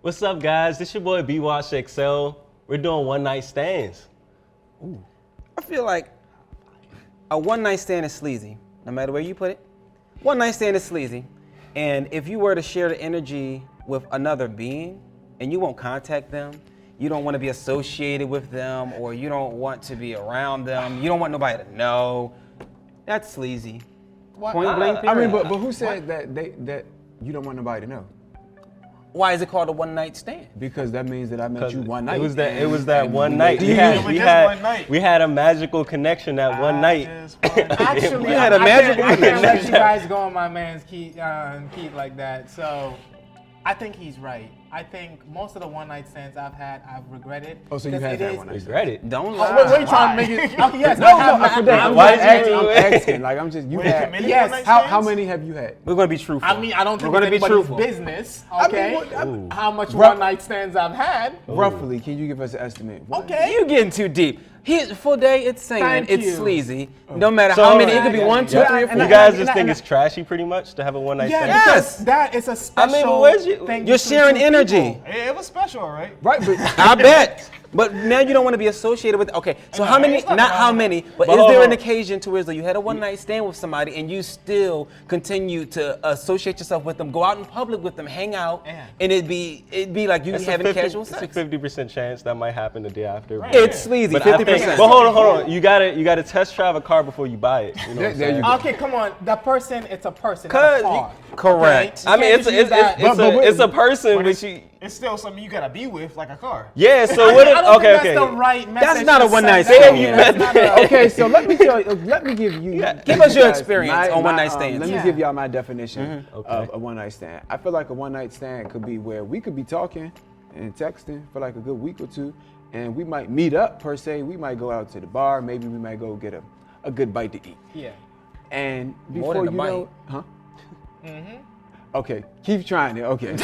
What's up, guys? This your boy B-Watch XL. We're doing one night stands. Ooh. I feel like a one night stand is sleazy, no matter where you put it. One night stand is sleazy. And if you were to share the energy with another being and you won't contact them, you don't want to be associated with them, or you don't want to be around them, you don't want nobody to know, that's sleazy. Point blank period. I mean, but who said that you don't want nobody to know? Why is it called a one night stand? Because that means that I met you one night. It was that one night. We had a magical connection that one night. Actually, We had a magical I can't let connection. you guys go on my man's Keith like that. So I think he's right. I think most of the one night stands I've had, I've regretted. Oh, so you had that one night stand. Regret it. Don't Oh, lie. wait, trying to make it. Oh, yes, No, I for that. I'm Why just did you asking. do I'm it? asking. Like I'm just. You had. Yes. How many have you had? We're going to be truthful. I mean, I don't think We're it's gonna be anybody's truthful. business, I mean, okay? what- How much Bro- one night stands I've had. Roughly, can you give us an estimate? What? Okay. You getting too deep. Full day, it's singing, Thank it's you. sleazy. No matter So- how many, it could be one, two, Yeah, three, or and four. You guys just think it's trashy pretty much to have a one night Yeah, stand? Yes. because that is a special but where's you- thing. You're between sharing two energy. people. Yeah, it was special, all right? Right, but I bet. But now you don't want to be associated with. Okay, so how many? it's not Not how wrong. many, but But is hold there on. an occasion to where you had a one night stand with somebody and you still continue to associate yourself with them, go out in public with them, hang out, Yeah. and it'd be like you It's having casual It's sex. a 50% chance that might happen the day after. Right. It's sleazy, But I think- 50%. But hold on. You gotta test drive a car before you buy it. You know what I'm There you saying? go. Okay, come on. The person, it's a person, not a 'Cause car. Correct. Okay? I mean, You it's can't just use that- it's a person, But but you. It's still something you gotta be with, like a car. Yeah. So I what? don't think Okay. that's the right message. That's not a to one send night out. stand. That's not a- okay, so let me tell you. Let me give you. Give us your guys experience on one night stands. Let Yeah. me give y'all my definition Okay. of a one night stand. I feel like a one night stand could be where we could be talking and texting for like a good week or two, and we might meet up per se. We might go out to the bar. Maybe we might go get a good bite to eat. Yeah. And More before than a you know, huh? Okay, keep trying it. Okay.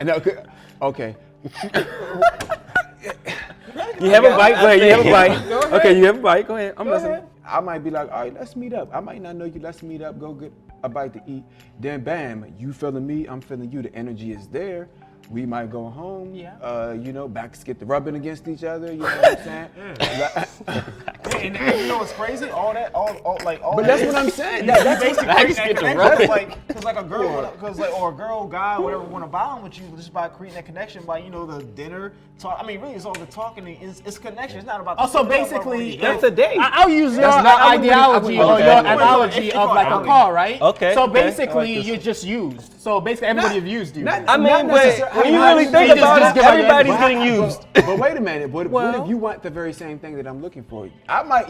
And okay. You have a bite. Go ahead. You have a bite. Okay, you have a bite. Go ahead. I'm listening. I might be like, all right, let's meet up. I might not know you. Let's meet up. Go get a bite to eat. Then bam, you feeling me. I'm feeling you. The energy is there. We might go home. Yeah. Backs get the rubbing against each other. You know what I'm saying? And you know what's crazy? All But that that's is- what I'm saying. You That's basically what, create that get the connection. rubbing. Cause like a girl, or a girl, guy, whatever, want to bond with you just by creating that connection by the dinner talk. I mean, really, it's all the talking. It's connection. It's not about. The Also, it's not about basically, what That's a date. I'll use your That's not- I wouldn't- ideology I or wouldn't- your okay. analogy of like a car, right? Okay, So okay. I basically, like this. you're just used. So basically, everybody have used you. not- I mean, not but necessarily- when you how really you think just about give it, out everybody's your- getting used. But wait a minute. What Well- if you want the very same thing that I'm looking for?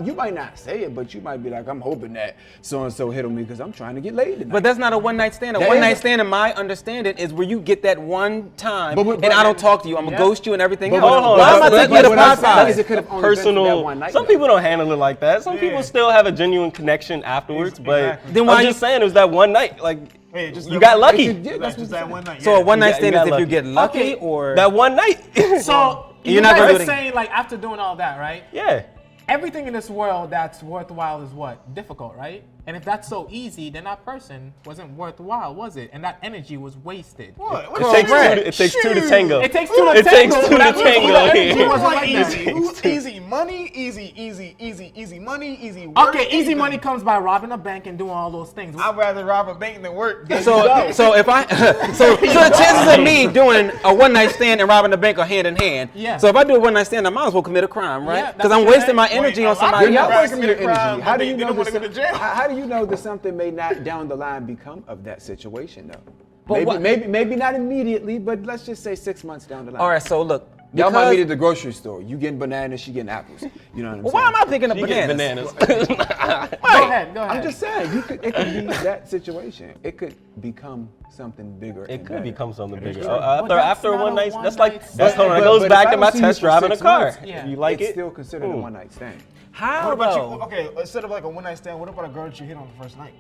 You might not say it, but you might be like, I'm hoping that so and so hit on me because I'm trying to get laid tonight. But that's not a one night stand. A That one is night a- stand, in my understanding, is where you get that one time But- and I don't talk to you. I'm gonna ghost you and everything But else. hold on, Why am I that's- taking you to what I'm saying Popeyes? is it could have only been for that Personal. one night, Some though. people don't handle it like that. Some people still have a genuine connection afterwards. But Exactly. Then why I'm you- just saying it was that one night. Like Yeah, just you that got one- lucky. Yeah, That's just that one night. So a one night You stand got is if you lucky. get lucky Okay. or That one night. So You're you not guys gonna are do it saying like after doing all that, right? Yeah. Everything in this world that's worthwhile is what? Difficult, right? And if that's so easy, then that person wasn't worthwhile, was it? And that energy was wasted. What? It takes two to tango. It takes two to It takes tango, two but that to means tango. the energy Yeah. wasn't Like like that. easy money, easy money, easy work. Okay, easy anything. money comes by robbing a bank and doing all those things. I'd rather rob a bank than work. so if I so the chances of me doing a one night stand and robbing the bank are hand in hand. Yeah. So if I do a one night stand, I might as well commit a crime, Yeah, right? that's Because I'm what wasting you're my saying. energy Wait, on a lot of somebody You're not else. wasting your Commit a crime, energy. How but do they you know don't wanna that go to jail. How do you know that something may not down the line become of that situation though? But what- Maybe not immediately, but let's just say 6 months down the line. All right, so look. Y'all might because- meet at the grocery store. You getting bananas, she getting apples. You know what I'm Well, saying? why am I thinking of You get bananas? bananas. Go ahead, go ahead. I'm just saying, it could be that situation. It could become something bigger. It and could better. become something bigger. true. After But that's after not one a night, one that's like night that stand. goes But back if to I my don't see you test for driving a 6 car. months, Yeah. If you like it's it, still considered a one night stand. How What about though? you? Okay, instead of like a one night stand, what about a girl that you hit on the first night?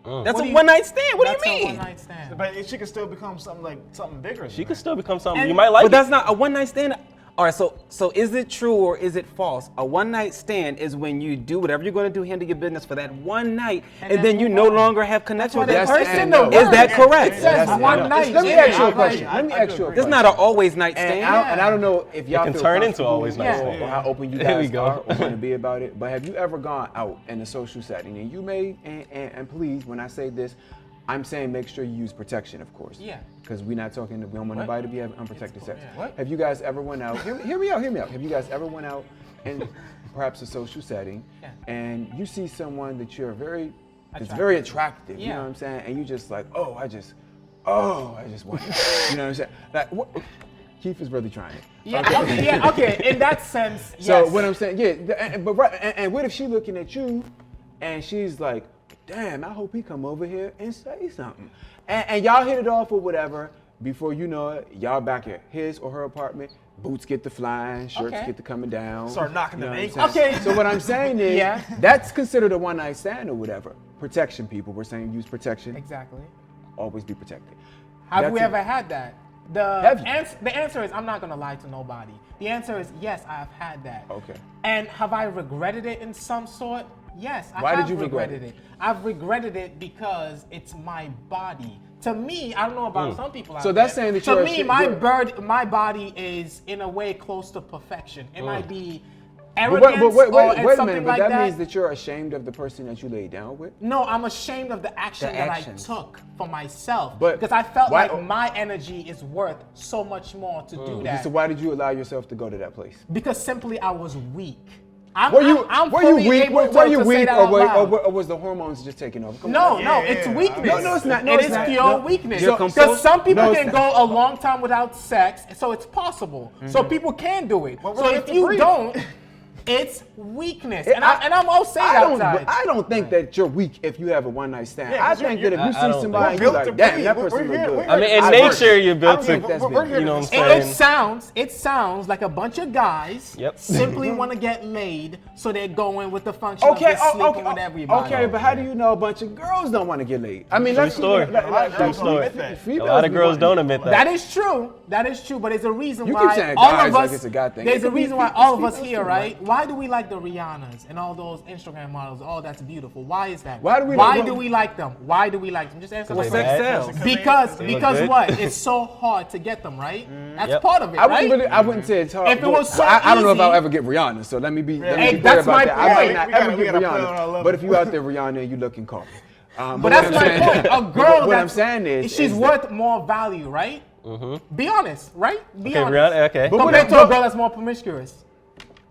That's What a do you- one night stand. What do That's you a mean? one-night stand. But she could still become something bigger. she could still become something And- you might like. But that's not a one night stand. All right, so is it true or is it false? A one night stand is when you do whatever you're going to do, handle your business for that one night, and then you no longer have connection with that person. Is that correct? It says one night. Let me ask you a question. Let me ask you a It's question. not an always night stand. And I don't know if y'all can feel turn into comfortable always night or stand. how open you There we guys go. are or want to be about it. But have you ever gone out in a social setting and you may and please, when I say this, I'm saying make sure you use protection, of course. Yeah. Because we don't want anybody to be having unprotected sex. Yeah. What? Have you guys ever went out? Hear me out. Have you guys ever went out in perhaps a social setting and you see someone that you're that's very attractive, you know what I'm saying? And you just like, I just want it. You know what I'm saying? Like, what? Keith is really trying it. Yeah, okay. In that sense, yes. So what I'm saying, and what if she looking at you and she's like, damn, I hope he come over here and say something. And y'all hit it off or whatever. Before you know it, y'all back at his or her apartment. Boots get to flying, shirts get to coming down. Start knocking them what I'm ankles. saying? Okay. So what I'm saying is, that's considered a one night stand or whatever. Protection, people. We're saying use protection. Exactly. Always be protected. Have we That's ever it. had that? Have you? The answer is I'm not gonna lie to nobody. The answer is yes, I have had that. Okay. And have I regretted it in some sort? Yes, I Why have did you regret regretted it. I've regretted it because it's my body. To me, I don't know about some people out So there. that's saying that to you're me, my body is in a way close to perfection. It might be arrogance or wait a something minute, but like that that. means that you're ashamed of the person that you laid down with? No, I'm ashamed of the action that actions. I took for myself. But because I felt why- like my energy is worth so much more to do that. So why did you allow yourself to go to that place? Because simply I was weak. Were you fully weak? able Were to you say weak, that or out loud. was the hormones just taking over? Come No, on. no, it's weakness. No, it's not. No, it it's is not. pure No. weakness. You're Because some people No, it's can not. go a long time without sex, so it's possible. So people can do it. Well, So we're if meant to you breathe. don't, it's weakness. And I'm all saying outside. I don't think that you're weak if you have a one night stand. Yeah, I 'cause think you're- that if you I don't see somebody and think- you're like, damn, that We're person here- look we're good. here- I mean, and I make work. sure you're I built don't to, think that's We're big. here you know what I'm to saying? It sounds like a bunch of guys Yep. simply want to get laid, so they're going with the function of just sleeping with everybody. Okay, but how do you know a bunch of girls don't want to get laid? I mean, True let's story. True story. A lot of girls don't admit that. That is true. That is true. But there's a reason You keep why saying all guys of like us. it's a guy thing. There's It a could be reason why females all of us too, here, right? right? Why do we like the Rihannas and all those Instagram models? Oh, that's beautiful. Why is that? Why do we Why like- do we like them? Why do we like them? Just answer my they Sex bad. sells. Because look because good. what? It's so hard to get them, right? That's Yep. part of it, I right? wouldn't say it's hard. If it was so I don't know if I'll easy- ever get Rihanna, so let me be Hey, clear that's about my that. point. I might not We gotta- ever we get gotta put it on our Rihanna, level. but if you out there, Rihanna, you looking coffee. But what that's I'm my saying- point. A but girl what I'm that's saying is she's is worth more value, right? Be honest, right? Be Okay, honest. Rihanna, okay. But Compared to but- a girl that's more promiscuous.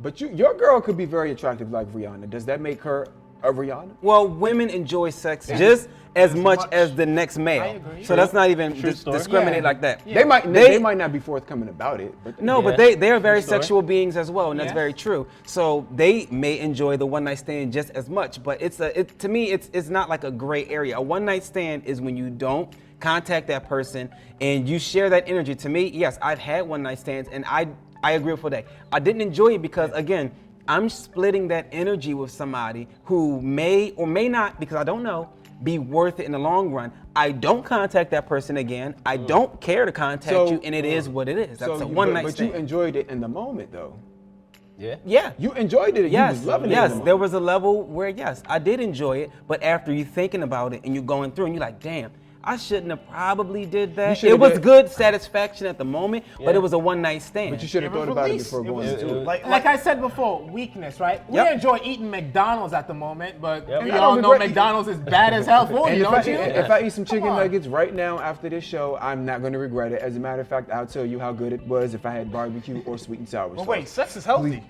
But your girl could be very attractive like Rihanna. Does that make her a Rihanna? Well, women enjoy sex just as much as the next male. I agree. So let's not even True story. discriminate Yeah. like that. Yeah. They might not be forthcoming about it. But No, but Yeah. they are very True story. sexual beings as well, and that's Yeah. very true. So they may enjoy the one night stand just as much, but to me it's not like a gray area. A one night stand is when you don't contact that person and you share that energy. To me, yes, I've had one night stands and I agree with that. I didn't enjoy it because again, I'm splitting that energy with somebody who may or may not, because I don't know, be worth it in the long run. I don't contact that person again. I don't care to contact you, and it is what it is. That's a one night But stand. you enjoyed it in the moment, though. Yeah. Yeah. You enjoyed it. Yes, You was loving it. yes. in the There moment. was a level where yes, I did enjoy it, but after you thinking about it and you're going through and you're like, damn, I shouldn't have probably did that. should've It was did- good satisfaction at the moment, but Yeah. it was a one night stand. But you should have It was thought about it released. before It going was- into it. Like I said before, weakness, right? Yep. We enjoy eating McDonald's at the moment, but Yep. we I all don't know regret- McDonald's is bad as hell for And you, if don't you? if I eat some chicken on. nuggets right now after this show, I'm not going to regret it. As a matter of fact, I'll tell you how good it was if I had barbecue or sweet and sour Well, sauce. wait, sex is healthy.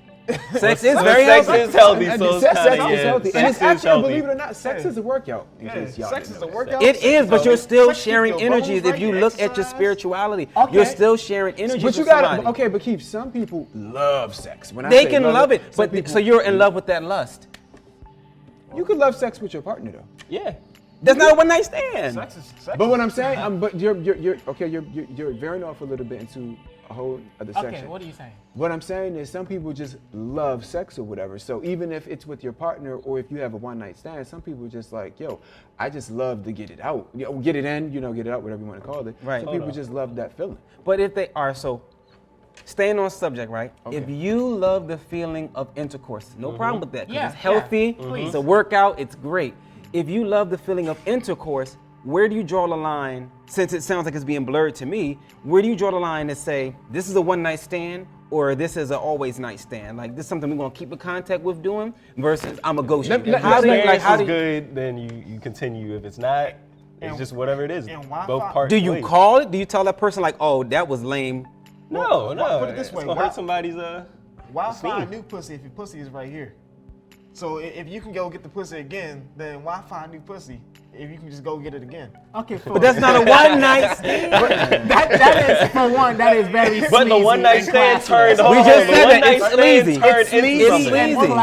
Sex is Well, very sex healthy. is healthy, And so it's sex kinda, is yeah. healthy. And Sex it's is actually, healthy. believe it or not, sex is a workout. In case y'all Sex didn't is a know that. workout. It is, but you're still Sex keep sharing your energies. bones If you right, look at your exercise. spirituality, Okay. you're still sharing energies But you with gotta, somebody. okay, but Keith, some people love sex. When I They say can love it, some but people- so you're in love with that lust. You could love sex with your partner though. Yeah. That's not a one night stand. Sex is sex. But what I'm saying, but you're okay. You're veering off a little bit into a whole other Okay, section. what are you saying? What I'm saying is some people just love sex or whatever. So even if it's with your partner or if you have a one night stand, some people just like, yo, I just love to get it out. You know, get it in, get it out, whatever you want to call it. Right. Some people just love that feeling. But if they are so, staying on subject, right? Okay. If you love the feeling of intercourse, no problem with that. 'Cause Yeah, it's healthy, yeah, please. it's a workout, it's great. If you love the feeling of intercourse, where do you draw the line? Since it sounds like it's being blurred to me, where do you draw the line to say this is a one night stand or this is an always night stand? Like this is something we're gonna keep in contact with doing versus I'm a ghost. Let- you. let- How do you Experience like? How is do you, good, then you continue. If it's not, it's And- just whatever it is. and Wi-Fi- Both parts. do you ways. call it? Do you tell that person like, oh, that was lame? No, no. Put it this it's way, gonna why- hurt somebody's Why esteem. find new pussy if your pussy is right here? So if you can go get the pussy again, then why find new pussy if you can just go get it again? Okay, But that's not a one night stand. that is for one. That is very. But the sleazy one night and stand classless. turned. We hold just on, said the that one night it's stand sleazy. turned It's into sleazy. something. It's And sleazy.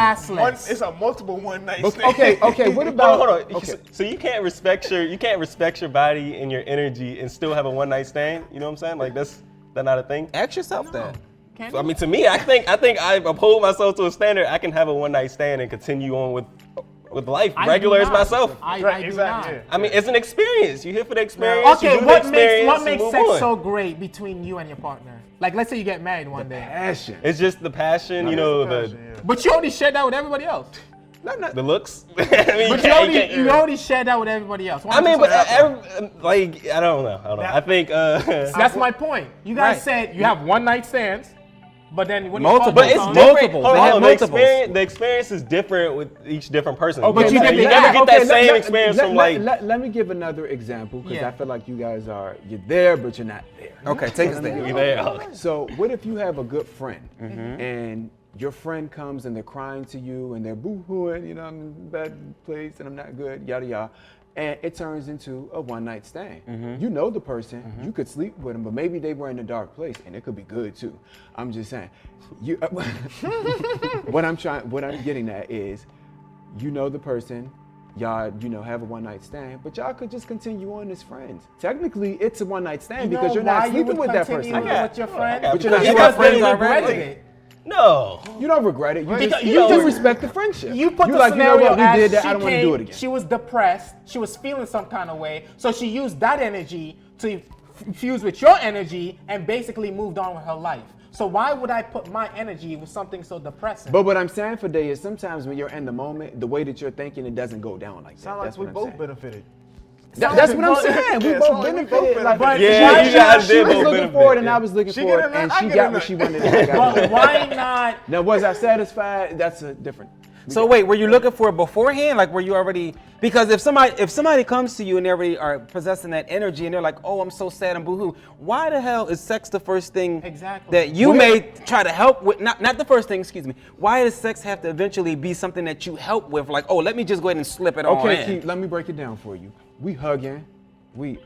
classless. It's a multiple one night stand. Okay, what about? Hold on. Okay. So you can't respect your body and your energy and still have a one night stand. You know what I'm saying? Like that's not a thing. Ask yourself that. Can So, I mean, to me, I think I uphold myself to a standard. I can have a one night stand and continue on with life, I do regular as not. myself. I do Exactly, not. yeah. I mean, it's an experience. You're here for the experience. you Okay, do the what experience, makes you move sex on. so great between you and your partner? Like, let's say you get married one day, Passion. It's just the passion, you know, the but you already shared that with everybody else. the looks. I mean, But you already shared that with everybody else. Why I mean, don't but you say that? like I don't know. I think That's my point. You guys Right. said you have one night stands, but then when Multiple. you but it's Multiple. different. Multiples. Hold They have on, multiples. the experience is different with each different person. Okay, You know what I'm but saying? you You did- never get okay, that same experience from like. Let me give another example because Yeah. I feel like you're there, but you're not there. Okay, take us there. You there. So what if you have a good friend and your friend comes and they're crying to you and they're boo-hooing, you know, I'm in a bad place and I'm not good, yada yada. And it turns into a one night stand. You know the person, you could sleep with them, but maybe they were in a dark place and it could be good too. I'm just saying. You, what I'm getting at is, you know the person, y'all, have a one night stand, but y'all could just continue on as friends. Technically, it's a one night stand because you're not sleeping with that person. With your friend, But you're not you sleeping got with friends friends already. regretted it. No. You don't regret it. Because You you just know- respect the friendship. You put you the like, you know scenario what, we as did that, she I don't want to do came, it again. She was depressed. She was feeling some kind of way. So she used that energy to fuse with your energy and basically moved on with her life. So why would I put my energy with something so depressing? But what I'm saying for Day is sometimes when you're in the moment, the way that you're thinking, it doesn't go down like that. Sound like That's we what I'm both saying. benefited. That's what I'm saying. We Yeah, both sound like we both benefited. Like, benefited. Yeah, you guys she did was both looking benefit, for it and yeah. I was looking She for get it, a nut, and I she get a got what nut. she wanted. And I got But it. why not? Now, was I satisfied? That's a different. So wait, were you looking for it beforehand? Like, were you already? Because if somebody comes to you and they already are possessing that energy and they're like, oh, I'm so sad and boohoo. Why the hell is sex the first thing Exactly. that you may try to help with? Not the first thing. Excuse me. Why does sex have to eventually be something that you help with? Like, oh, let me just go ahead and slip it on Okay, in. Keith, let me break it down for you. We hugging.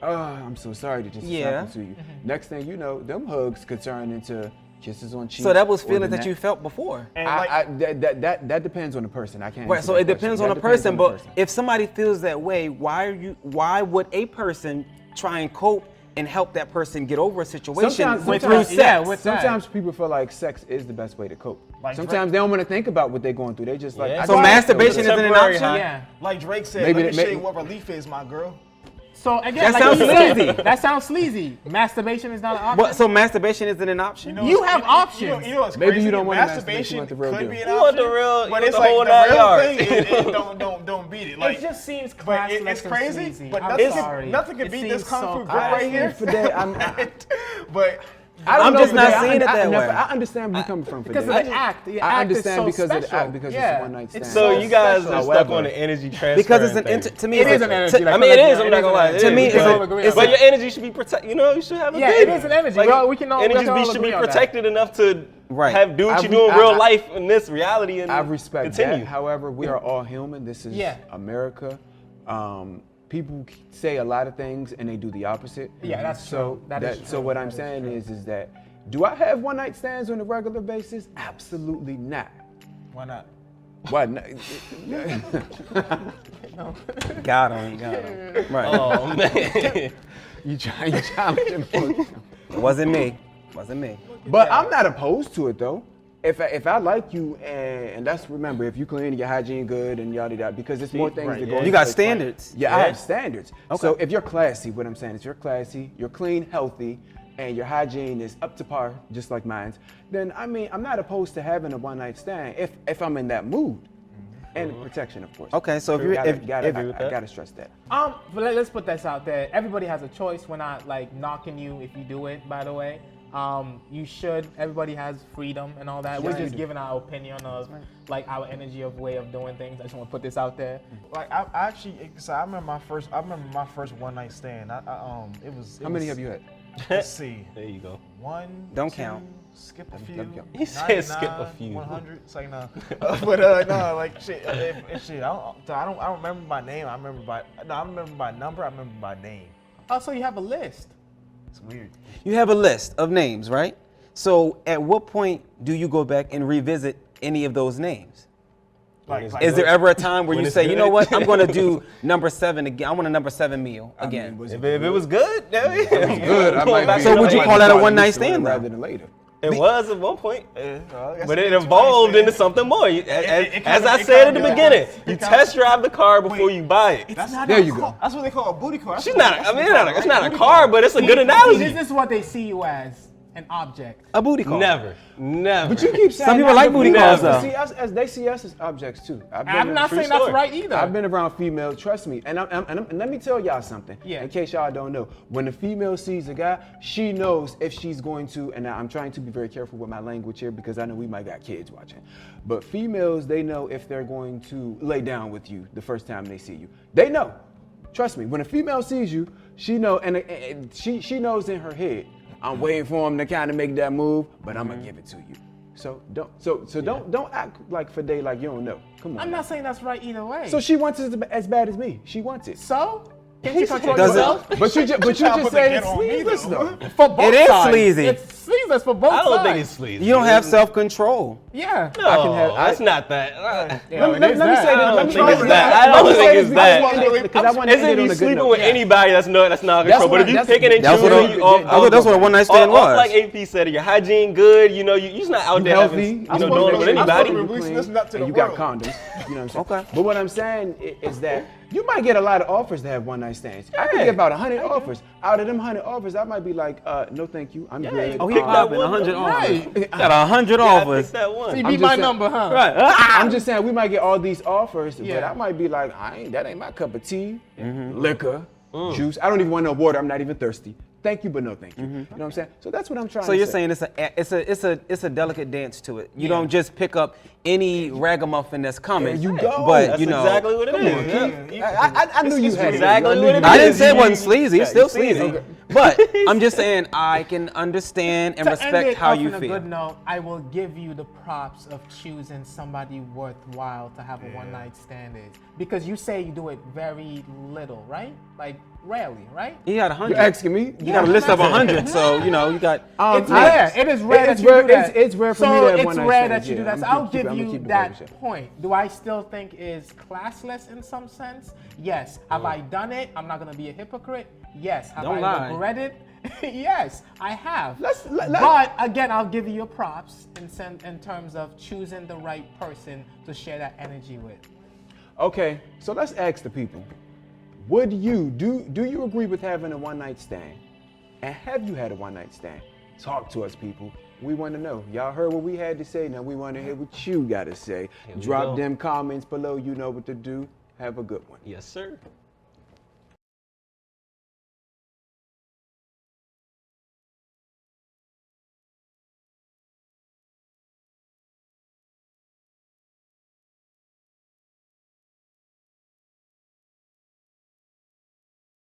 I'm so sorry that this happened to you. Next thing you know, them hugs could turn into kisses on cheeks. So that was or feelings the that you neck. felt before. And like, That depends on the person. I can't. Right, answer so that it depends question. on the That depends person, on but the person. if somebody feels that way, why would a person try and cope and help that person get over a situation through sex? yeah, with that. Sometimes people feel like sex is the best way to cope. Like Sometimes they don't want to think about what they're going through. They just like. Yeah. I So just masturbation feel isn't an temporary option? high. Yeah. like Drake said, Maybe let me that- show you what relief is, my girl. So again, That like sounds you said, sleazy. that sounds sleazy. Masturbation is not an option. What, so masturbation isn't an option? You have options. You know what's Maybe crazy? you don't want to masturbate, you masturbation want the real could deal. be an You want option, the real- you but want it's the like whole the 9 real yards. thing. Don't beat it. Like it just seems but classless it's crazy. and sleazy. But I'm nothing, sorry. nothing can It beat this seems kung so fu grip right here. For But I'm know just for not that. seeing it that way. I understand where you're coming from for Because of that. the act. The I act is understand so because of the special. act, because it's Yeah. a one-night stand. So you guys special. are stuck However, on the energy transfer. Because it's an thing. to me It it's is an energy. Like, I mean, it is. I'm it not is gonna an lie. energy. To me, is, it's but- a- it's but a- your energy should be protected. You should have a Yeah, good. it is an energy. Like, Well, we can all energy agree should be on that. protected enough to Right. have do what I you do in re- real I- life in this reality and I respect continue. that. However, we are all human. This is Yeah. America. People say a lot of things and they do the opposite. Yeah, that's so true. That is So true. what That I'm is saying true. is that do I have one-night stands on a regular basis? Absolutely not. why not? Why not? Got him. Right. Oh man. you challenging me. Wasn't me. Wasn't me. But I'm not opposed to it though. If I like you and let's remember if you clean your hygiene good and yada yada because there's more things right, that yeah. go. You into got place. standards. Yeah, I Yeah. have standards. So if you're classy, what I'm saying is you're classy, you're clean, healthy, and your hygiene is up to par, just like mine, then I mean, I'm not opposed to having a one night stand if I'm in that mood. And protection, of course. Okay, so I if gotta stress that. But let's put this out there. Everybody has a choice. We're not like knocking you if you do it, by the way. You should. Everybody has freedom and all that. We're just giving our opinion of like our energy of way of doing things. I just want to put this out there. Like I actually, so I remember my first one night stand. It was. How many have you had? Let's see. There you go. One. Don't two, count. Skip a few. Don't count. He said skip a 99, few. 100. It's like no. But no, like shit. Shit. I don't remember by name. I remember by number. I remember by name. Oh, so you have a list. It's weird. You have a list of names, right? So at what point do you go back and revisit any of those names? Is there ever a time where When you it's say, you good? know what, I'm going to do number 7 again. I want a number 7 meal again. If it was good, then we Good. I might be. So would you call that a one-night stand, though? rather than later? It was at one point, Well, but it evolved into something more. As I said at the beginning, you test drive the car before you buy it. There you go. That's what they call a booty call. She's not. I mean, it's not a car, but it's a good analogy. This is what they see you as, an object. A booty call. Never. But you keep saying Some people that, like but booty they calls, also though. see us as they see us as objects too. I'm not true saying that's story. right either. I've been around females, trust me, and let me tell y'all something. Yeah. In case y'all don't know, when a female sees a guy, she knows if she's going to, and I'm trying to be very careful with my language here because I know we might got kids watching. But females, they know if they're going to lay down with you the first time they see you. They know. Trust me. When a female sees you, she know, and she knows in her head, I'm waiting for him to kind of make that move, but I'm gonna give it to you. So don't act like for day like you don't know. Come on. I'm not saying that's right either way. So she wants it as bad as me. She wants it. So? Can't you control Does it- yourself? But you just said it's sleazeless though. For both It is sides. sleazy. It's sleazeless for both I sides. don't think it's sleazy. You don't have self-control. Yeah. No, I can have- it's not that. Let me say this. Let me think say it's this. that. I Let don't me think say it's this that. because I want to It's end if it on you a good sleeping note. with anybody that's not control. But if you that's- picking and That's what choosing, that's what a one-night stand was. like AP said, your hygiene good. You know, you're just not out there healthy. having, doing it with anybody. Release this nut to And the you got world. condoms. You know what I'm saying? Okay. But what I'm saying is that you might get a lot of offers to have one night stands. I could get about 100 offers. Out of them 100 offers, I might be like, no, thank you. I'm good. Oh, he Pick that popping one. 100 offers. Right. Got 100 Yeah, offers. pick that one. You I'm beat just my saying- number, huh? Right. I'm just saying we might get all these offers, but Yeah. I might be like, that ain't my cup of tea. Liquor, juice. I don't even want no water. I'm not even thirsty. Thank you, but no thank you. You know what I'm saying? So that's what I'm trying So to you're say. saying it's a delicate dance to it. You don't just pick up any ragamuffin that's coming. There you go. But That's you know, exactly what it Come on, is. Keith. I knew you had it. exactly I knew what you it had I is. didn't say it You- wasn't sleazy. It's yeah, still you sleazy. sleazy. But I'm just saying I can understand and To respect end it how off you on a feel. good note, I will give you the props of choosing somebody worthwhile to have a one-night stand is. Because you say you do it very little, right? Like rarely, right? You got 100. You're asking me? You got a list of 100, so you know you got. It's rare. It is rare It's that you rare- do that. it's rare for me to have So one-night it's rare stands, that you do yeah. that. So I'ma I'll keep- give I'ma you keep it that barbershop. point. Do I still think is classless in some sense? Yes. Have I done it? I'm not gonna be a hypocrite. Yes. Have Don't I lie. regretted? Yes, I have. Let- but again, I'll give you your props in terms of choosing the right person to share that energy with. Okay, so let's ask the people. Would you do you agree with having a one night stand? And have you had a one night stand? Talk to us, people. We want to know. Y'all heard what we had to say. Now we want to hear what you got to say. we Drop go. them comments below. You know what to do. Have a good one. Yes, sir.